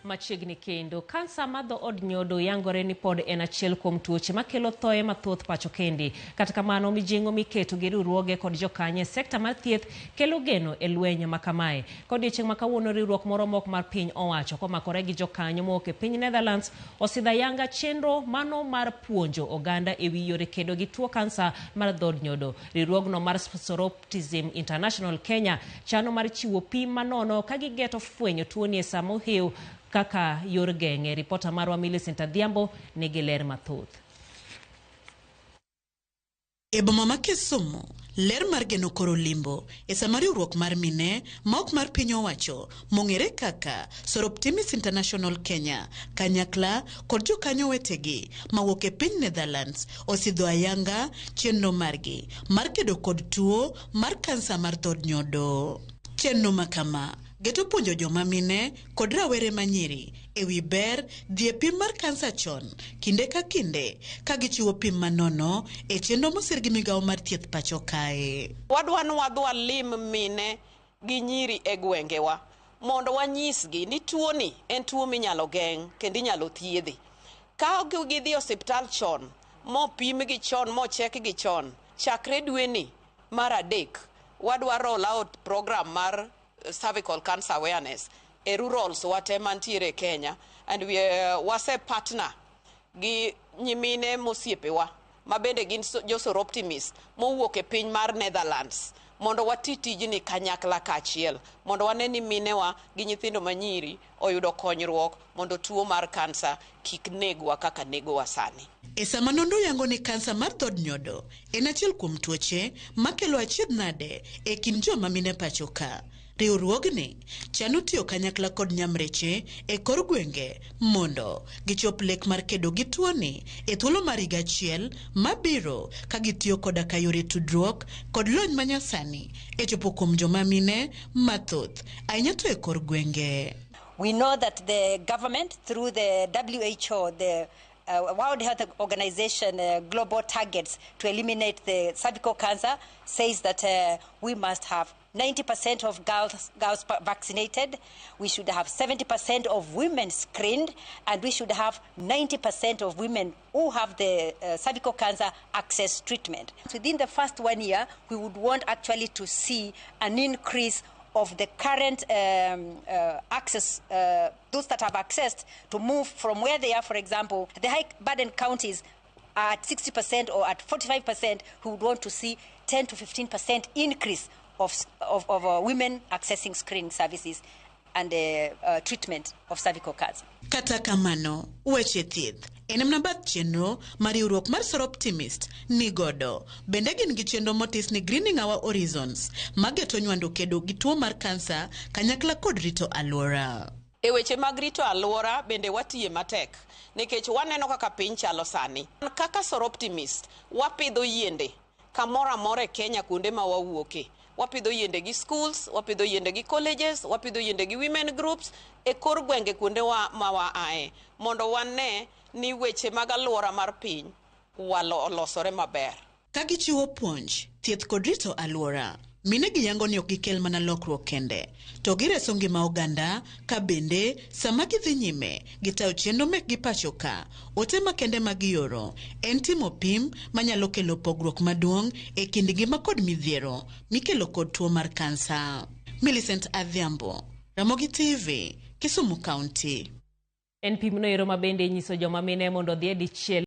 Machiegni kendo kansa mar dhood nyodo yangore ni pod en achiel kuom tuoche makelo thoe mathoth pacho kendi. Kata kamano mijingo miketo gi riwruoge kod jokanye sekta mar thieth kelo geno e lweny makamae. Kodiochieng' makawuono riwruok moro mok mar piny owacho komakore gi jokanyo mowuok e piny Netherlands osidha yanga chenro mano mar puonjo oganda ewi yore kedo gi tuo kansa mar dhood nyodo. Riwruogno mar Soroptism International Kenya chano mar chiwo pim manono ka gigeto fwenyo tuoni e samo hiu kaka yor geng'e. Ripota marwa Millicent Adhiambo nigi ler mathoth. E boma ma Kisumu, ler mar geno koro limbo e sama riwruok mar mine ma ok mar piny owacho mong'ere kaka Soroptism International Kenya kanyakla kod jokanyo wetegi mawuok e piny Netherlands osidho ayanga chenro margi mar kedo kod tuo mar kansa mar dhood nyodo. Chenro makama geto puonjo joma mine kod rawere manyiri ewi ber dhi e pim mar kansa chon kinde ka kinde ka gichiwo pim manono e chenro mosir gi migawo mar thieth pacho kae. Wadwa lim mine gi nyiri e gwengewa mondo wanyisgi ni tuoni en tuo minyalo geng' kendo inyalo thiedhi. Ka gidhi e osiptal chon mo pim gi chon mo chek gi chon, chakre dweni mar 3 wadwa roll out program mar cervical cancer awareness e rurals wate mantiere Kenya, and we wase partner gi nyimine mosiepewa mabende gin jo Soroptimist mowuok e piny mar Netherlands mondo wati tijni kanyakla kachiel mondo wane ni minewa gi nyithindo manyiri oyudo konyruok mondo tuo mar kansa kik negwa kaka negowa sani. E sama nondo yango ni kansa mar dhood nyodo en achiel kuom tuoche makelo achiedh nade e kind joma mine pacho ka. Riwruogni chano tiyo kanyakla kod nyamreche e kor gwenge mondo gichop lek mar kedo gi tuoni e thuolo mar higa achiel mabiro ka gitiyo koda ka yore tudruok kod lony manyasani e chopo kuom joma mine mathoth ahinya to e kor gwenge. We know that the government through the WHO, the World Health Organization global targets to eliminate the cervical cancer says that we must have 90% of girls vaccinated, we should have 70% of women screened, and we should have 90% of women who have the cervical cancer access treatment. Within the first 1 year, we would want actually to see an increase of the current access, those that have accessed, to move from where they are, for example, the high burden counties are at 60% or at 45%, who would want to see 10 to 15% increase of women accessing screening services and treatment of cervical cancer. Kata kamano, weche thieth en mana bath chenro mar riwruok mar Soroptimist ni godo. Bende gin gi chenro motis ni Greening Our Horizons mageto nywando kedo gi tuo mar kansa kanyakla kod rito alwora. E weche mag rito alwora bende watiye matek nikech waneno kaka piny chalo sani. Kaka Soroptimist wapidho yiende kamoro amora e Kenya kuonde ma wawuoke. Wapidho yiende gi schools, wapidho yiende gi colleges, wapidho yiende gi women groups e kor gwenge kuonde ma waaye mondo wane ni weche mag alwora mar piny olosore maber. Ka gichiwo puonj, thieth kod rito alwora, mine giyango ni ok gikel mana lokruok kende, to gireso ngima oganda ka bende sama gidhi nyime gitayo chenro mekgi pacho ka. Ote makende magioro en timo pim manyalo kelo pogruok maduong' e kind ngima kod midhiero mikelo kod tuo mar kansa. Millicent Adhiambo, Ramogi TV, Kisumu County. En pimno ero mabende nyiso joma mine mondo dhi e dichiel